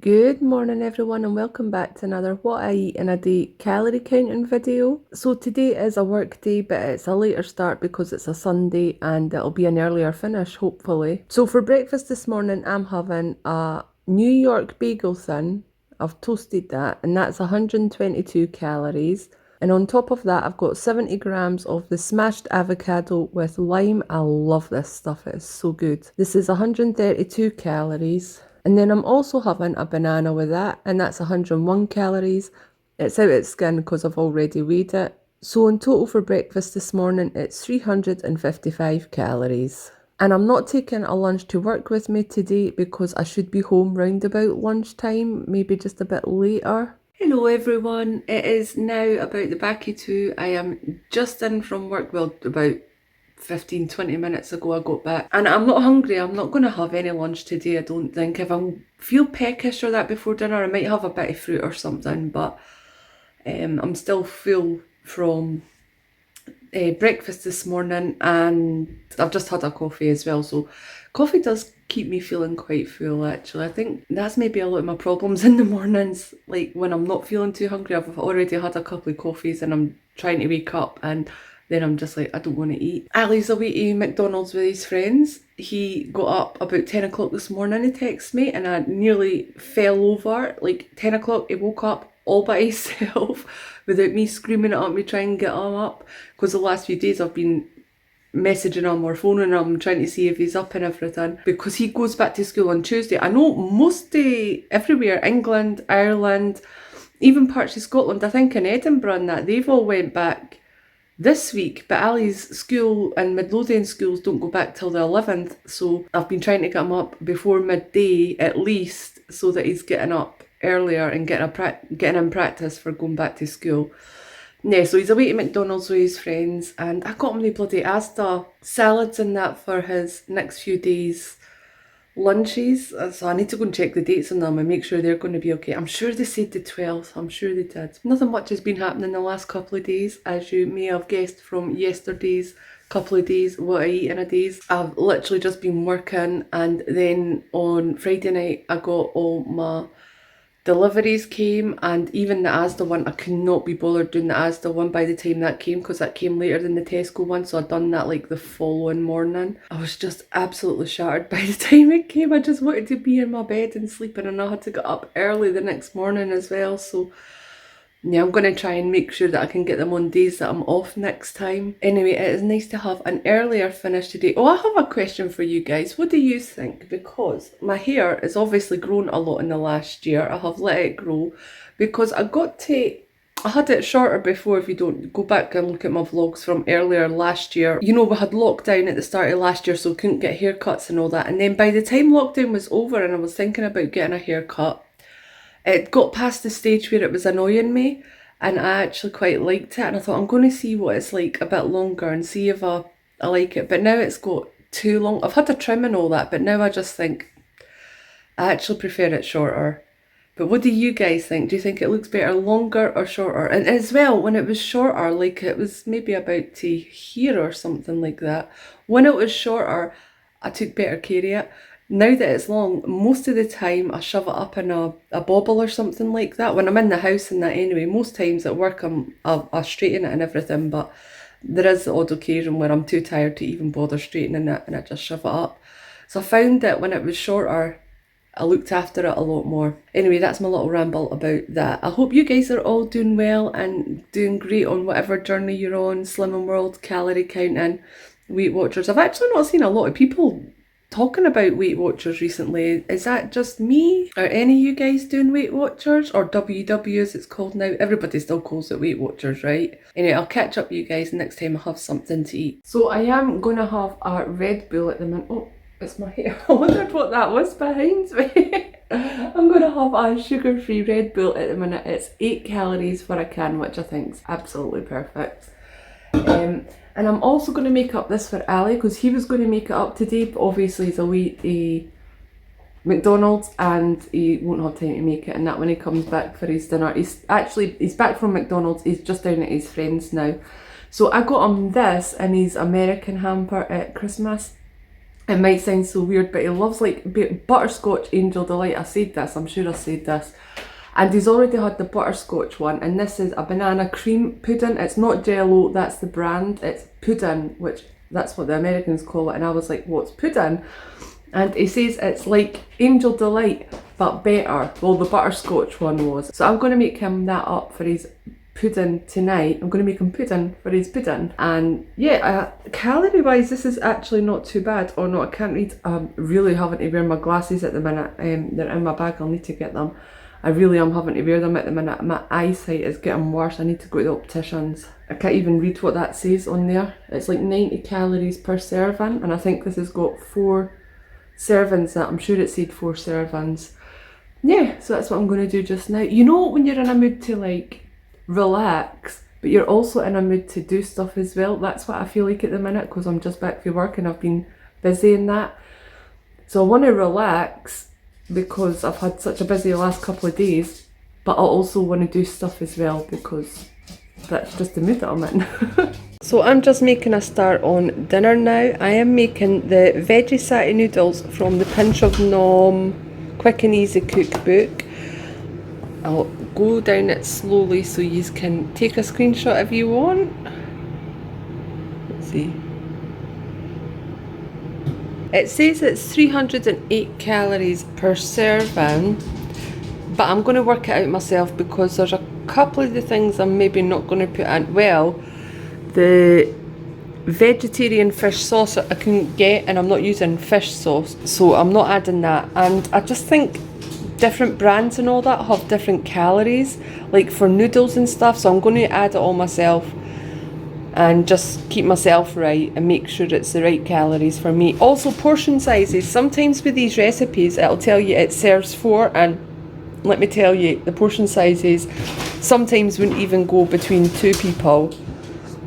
Good morning everyone and welcome back to another What I Eat in a Day calorie counting video. So today is a work day but it's a later start because it's a Sunday and it'll be an earlier finish hopefully. So for breakfast this morning I'm having a New York bagel thin. I've toasted that and that's 122 calories. And on top of that I've got 70 grams of the smashed avocado with lime. I love this stuff, it's so good. This is 132 calories. And then I'm also having a banana with that, and that's 101 calories. It's out of skin because I've already weighed it. So in total for breakfast this morning, it's 355 calories. And I'm not taking a lunch to work with me today because I should be home round about lunchtime, maybe just a bit later. Hello everyone, it is now about the back of 2. I am just in from work, well about 15-20 minutes ago I got back and I'm not hungry. I'm not going to have any lunch today, I don't think. If I feel peckish or that before dinner I might have a bit of fruit or something, but I'm still full from breakfast this morning and I've just had a coffee as well, so coffee does keep me feeling quite full actually. I think that's maybe a lot of my problems in the mornings, like when I'm not feeling too hungry. I've already had a couple of coffees and I'm trying to wake up and then I'm just like, I don't want to eat. Ali's away to McDonald's with his friends. He got up about 10 o'clock this morning, he texted me, and I nearly fell over. Like 10 o'clock, he woke up all by himself without me screaming at me trying to get him up. Because the last few days I've been messaging him or phoning him, trying to see if he's up and everything. Because he goes back to school on Tuesday. I know most everywhere, England, Ireland, even parts of Scotland, I think in Edinburgh and that, they've all went back this week, but Ali's school and Midlothian schools don't go back till the 11th, so I've been trying to get him up before midday at least so that he's getting up earlier and getting in practice for going back to school. Yeah, so he's away to McDonald's with his friends and I got him the bloody Asda salads and that for his next few days lunches, so I need to go and check the dates on them and make sure they're going to be okay. I'm sure they said the 12th, I'm sure they did. Nothing much has been happening the last couple of days, as you may have guessed from yesterday's couple of days What I Eat in a Days. I've literally just been working and then on Friday night I got all my deliveries came, and even the Asda one, I could not be bothered doing the Asda one by the time that came because that came later than the Tesco one, so I'd done that like the following morning. I was just absolutely shattered by the time it came. I just wanted to be in my bed and sleeping, and I had to get up early the next morning as well, so yeah, I'm going to try and make sure that I can get them on days that I'm off next time. Anyway, it is nice to have an earlier finish today. Oh, I have a question for you guys. What do you think? Because my hair has obviously grown a lot in the last year. I have let it grow because I had it shorter before. If you don't go back and look at my vlogs from earlier last year, you know, we had lockdown at the start of last year, so couldn't get haircuts and all that. And then by the time lockdown was over and I was thinking about getting a haircut, it got past the stage where it was annoying me and I actually quite liked it, and I thought I'm going to see what it's like a bit longer and see if I like it. But now it's got too long. I've had a trim and all that, but now I just think I actually prefer it shorter. But what do you guys think? Do you think it looks better longer or shorter? And as well, when it was shorter, like it was maybe about to here or something like that, when it was shorter I took better care of it. Now that it's long, most of the time I shove it up in a bobble or something like that. When I'm in the house and that anyway, most times at work I straighten it and everything, but there is the odd occasion where I'm too tired to even bother straightening it and I just shove it up. So I found that when it was shorter, I looked after it a lot more. Anyway, that's my little ramble about that. I hope you guys are all doing well and doing great on whatever journey you're on. Slimming World, calorie counting, Weight Watchers. I've actually not seen a lot of people talking about Weight Watchers recently. Is that just me? Are any of you guys doing Weight Watchers? Or WW as it's called now? Everybody still calls it Weight Watchers, right? Anyway, I'll catch up with you guys next time I have something to eat. So I am going to have a Red Bull at the minute. Oh, it's my hair. I wondered what that was behind me. I'm going to have a sugar-free Red Bull at the minute. It's 8 calories for a can, which I think is absolutely perfect. And I'm also going to make up this for Ali because he was going to make it up today, but obviously he's away to McDonald's and he won't have time to make it, and that when he comes back for his dinner. He's back from McDonald's, he's just down at his friend's now. So I got him this in his American hamper at Christmas. It might sound so weird, but he loves like butterscotch Angel Delight. I said this, I'm sure I said this. And he's already had the butterscotch one, and this is a banana cream pudding. It's not Jello, that's the brand. It's pudding, which that's what the Americans call it. And I was like, what's pudding? And he says it's like Angel Delight, but better. Well, the butterscotch one was. So I'm going to make him that up for his pudding tonight. I'm going to make him pudding for his pudding. And yeah, calorie wise, this is actually not too bad. Oh no, I can't read. I'm really having to wear my glasses at the minute. They're in my bag, I'll need to get them. I really am having to wear them at the minute. My eyesight is getting worse. I need to go to the opticians. I can't even read what that says on there. It's like 90 calories per serving, and I think this has got 4 servings. That I'm sure it said 4 servings. Yeah, so that's what I'm going to do just now. You know when you're in a mood to like relax, but you're also in a mood to do stuff as well? That's what I feel like at the minute, because I'm just back from work and I've been busy in that. So I want to relax because I've had such a busy last couple of days, but I also want to do stuff as well because that's just the mood that I'm in. So I'm just making a start on dinner now. I am making the veggie satay noodles from the Pinch of Nom Quick and Easy cookbook. I'll go down it slowly so you can take a screenshot if you want. Let's see. It says it's 308 calories per serving, but I'm going to work it out myself because there's a couple of the things I'm maybe not going to put in. Well, the vegetarian fish sauce I couldn't get, and I'm not using fish sauce, so I'm not adding that. And I just think different brands and all that have different calories, like for noodles and stuff, so I'm going to add it all myself and just keep myself right and make sure it's the right calories for me. Also portion sizes, sometimes with these recipes it'll tell you it serves 4, and let me tell you, the portion sizes sometimes wouldn't even go between 2 people.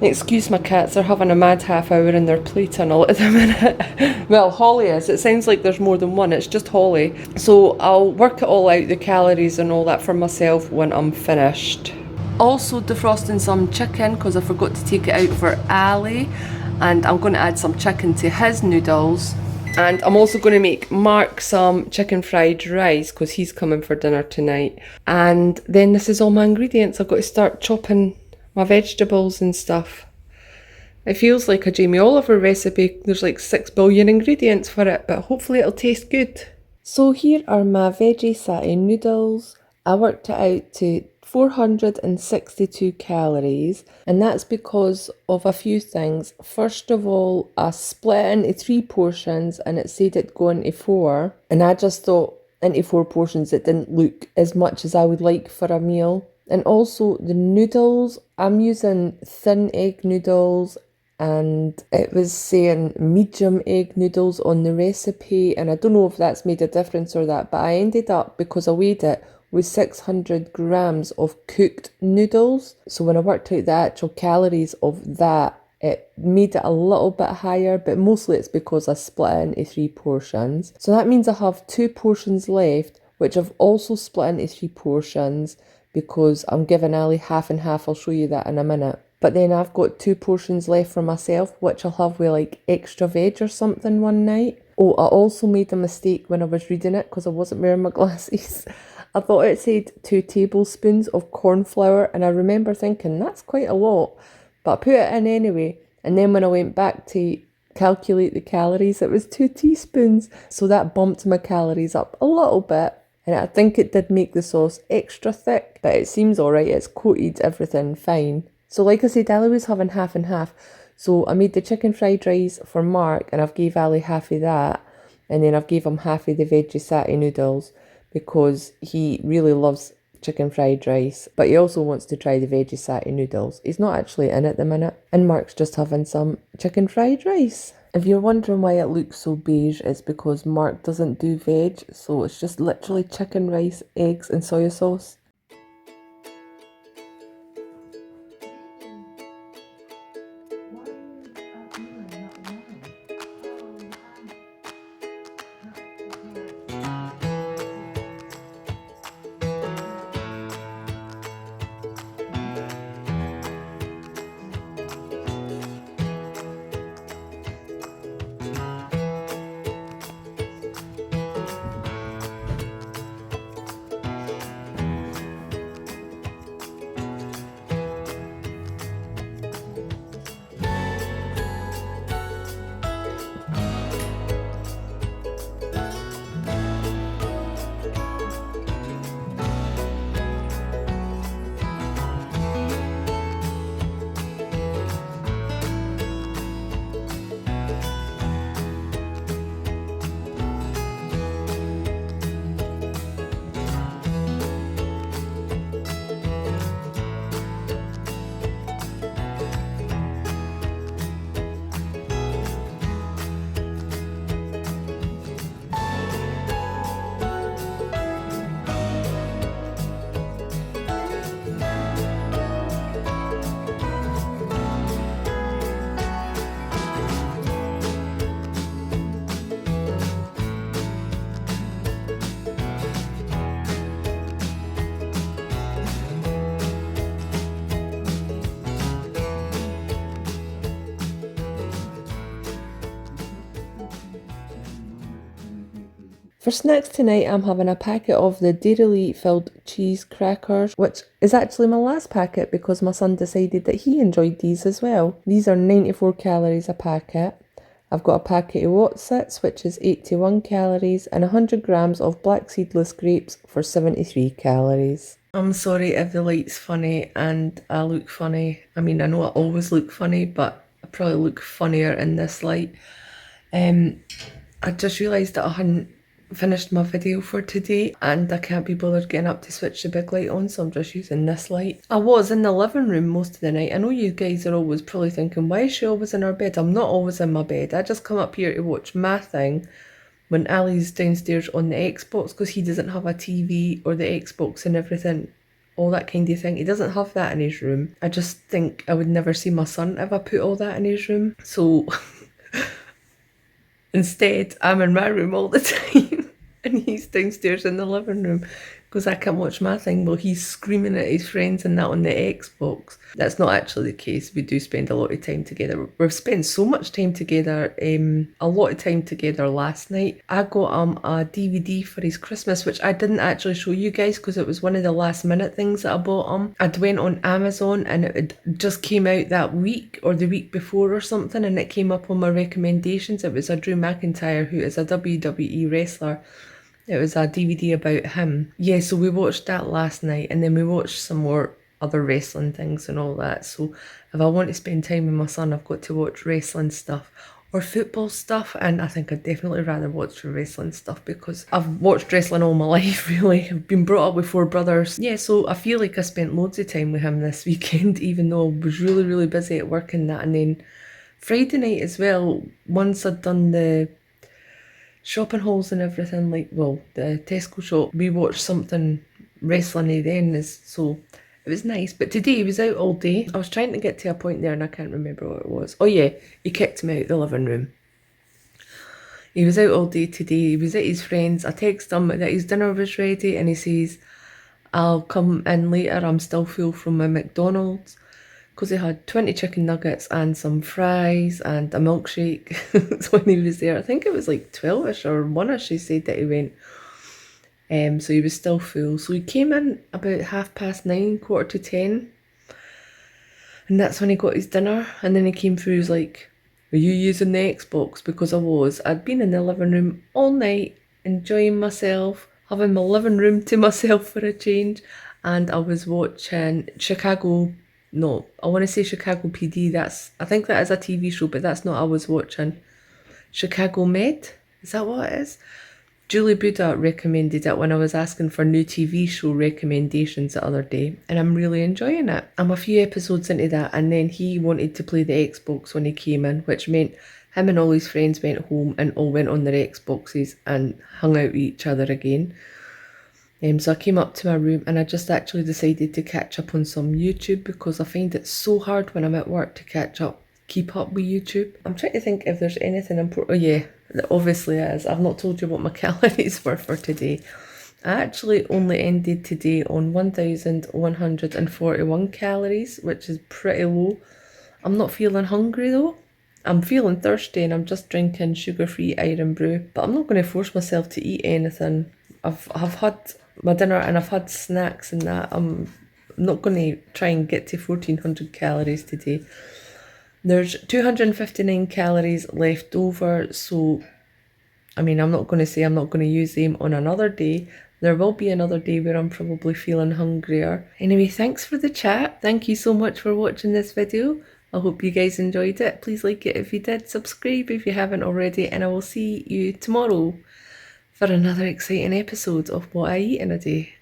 Excuse my cats, they're having a mad half hour in their play tunnel at the minute. Well, Holly is. It sounds like there's more than one, it's just Holly. So I'll work it all out, the calories and all that for myself when I'm finished. Also defrosting some chicken because I forgot to take it out for Ali, and I'm going to add some chicken to his noodles. And I'm also going to make Mark some chicken fried rice because he's coming for dinner tonight. And then this is all my ingredients. I've got to start chopping my vegetables and stuff. It feels like a Jamie Oliver recipe. There's like 6 billion ingredients for it, but hopefully it'll taste good. So here are my veggie satay noodles. I worked it out to 462 calories, and that's because of a few things. First of all, I split into 3 portions and it said it'd go into 4, and I just thought into 4 portions it didn't look as much as I would like for a meal. And also the noodles, I'm using thin egg noodles, and it was saying medium egg noodles on the recipe, and I don't know if that's made a difference or that, but I ended up, because I weighed it, with 600 grams of cooked noodles. So when I worked out the actual calories of that, it made it a little bit higher, but mostly it's because I split it into 3 portions. So that means I have 2 portions left, which I've also split into 3 portions because I'm giving Ali half and half. I'll show you that in a minute. But then I've got 2 portions left for myself, which I'll have with like extra veg or something one night. Oh, I also made a mistake when I was reading it because I wasn't wearing my glasses. I thought it said 2 tablespoons of corn flour, and I remember thinking that's quite a lot, but I put it in anyway. And then when I went back to calculate the calories, it was 2 teaspoons. So that bumped my calories up a little bit. And I think it did make the sauce extra thick, but it seems alright, it's coated everything fine. So like I said, Ali was having half and half. So I made the chicken fried rice for Mark, and I've gave Ali half of that. And then I've gave him half of the veggie satay noodles because he really loves chicken fried rice, but he also wants to try the veggie satay noodles. He's not actually in at the minute, and Mark's just having some chicken fried rice. If you're wondering why it looks so beige, it's because Mark doesn't do veg, so it's just literally chicken, rice, eggs and soy sauce. For snacks tonight, I'm having a packet of the dairy filled cheese crackers, which is actually my last packet because my son decided that he enjoyed these as well. These are 94 calories a packet. I've got a packet of Wotsits, which is 81 calories, and 100 grams of black seedless grapes for 73 calories. I'm sorry if the light's funny and I look funny. I mean, I know I always look funny, but I probably look funnier in this light. I just realised that I hadn't finished my video for today and I can't be bothered getting up to switch the big light on, so I'm just using this light. I was in the living room most of the night. I know you guys are always probably thinking, why is she always in her bed? I'm not always in my bed. I just come up here to watch my thing when Ali's downstairs on the Xbox, because he doesn't have a TV or the Xbox and everything, all that kind of thing. He doesn't have that in his room. I just think I would never see my son if I put all that in his room. So instead, I'm in my room all the time and he's downstairs in the living room because I can't watch my thing while he's screaming at his friends and that on the Xbox. That's not actually the case. We do spend a lot of time together. We've spent so much time together, a lot of time together last night. I got a DVD for his Christmas, which I didn't actually show you guys because it was one of the last minute things that I bought him. I'd went on Amazon and it just came out that week or the week before or something, and it came up on my recommendations. It was a Drew McIntyre, who is a WWE wrestler. It was a DVD about him. Yeah, so we watched that last night and then we watched some more other wrestling things and all that. So if I want to spend time with my son, I've got to watch wrestling stuff or football stuff, and I think I'd definitely rather watch the wrestling stuff because I've watched wrestling all my life, really. I've been brought up with 4 brothers. Yeah, so I feel like I spent loads of time with him this weekend, even though I was really, really busy at work and that. And then Friday night as well, once I'd done the shopping hauls and everything, like, well, the Tesco shop, we watched something wrestling-y then, so it was nice. But today he was out all day. I was trying to get to a point there and I can't remember what it was. Oh yeah, he kicked me out the living room. He was out all day today. He was at his friends. I texted him that his dinner was ready and he says, I'll come in later, I'm still full from my McDonald's, because he had 20 chicken nuggets and some fries and a milkshake. So when he was there, I think it was like 12ish or 1ish, he said that he went. So he was still full. So he came in about 9:30, 9:45, and that's when he got his dinner. And then he came through, he was like, are you using the Xbox? Because I was. I'd been in the living room all night, enjoying myself, having my living room to myself for a change, and I was watching I want to say Chicago PD. I think that is a TV show, but that's not what I was watching. Chicago Med? Is that what it is? Julie Buddha recommended it when I was asking for new TV show recommendations the other day, and I'm really enjoying it. I'm a few episodes into that, and then he wanted to play the Xbox when he came in, which meant him and all his friends went home and all went on their Xboxes and hung out with each other again. So I came up to my room and I just actually decided to catch up on some YouTube because I find it so hard when I'm at work to keep up with YouTube. I'm trying to think if there's anything important. Oh yeah, there obviously is. I've not told you what my calories were for today. I actually only ended today on 1,141 calories, which is pretty low. I'm not feeling hungry though. I'm feeling thirsty and I'm just drinking sugar-free iron brew, but I'm not going to force myself to eat anything. I've had my dinner and I've had snacks and that. I'm not going to try and get to 1,400 calories today. There's 259 calories left over, so I mean, I'm not going to say I'm not going to use them on another day. There will be another day where I'm probably feeling hungrier. Anyway, thanks for the chat. Thank you so much for watching this video. I hope you guys enjoyed it. Please like it if you did, subscribe if you haven't already, and I will see you tomorrow for another exciting episode of What I Eat in a Day.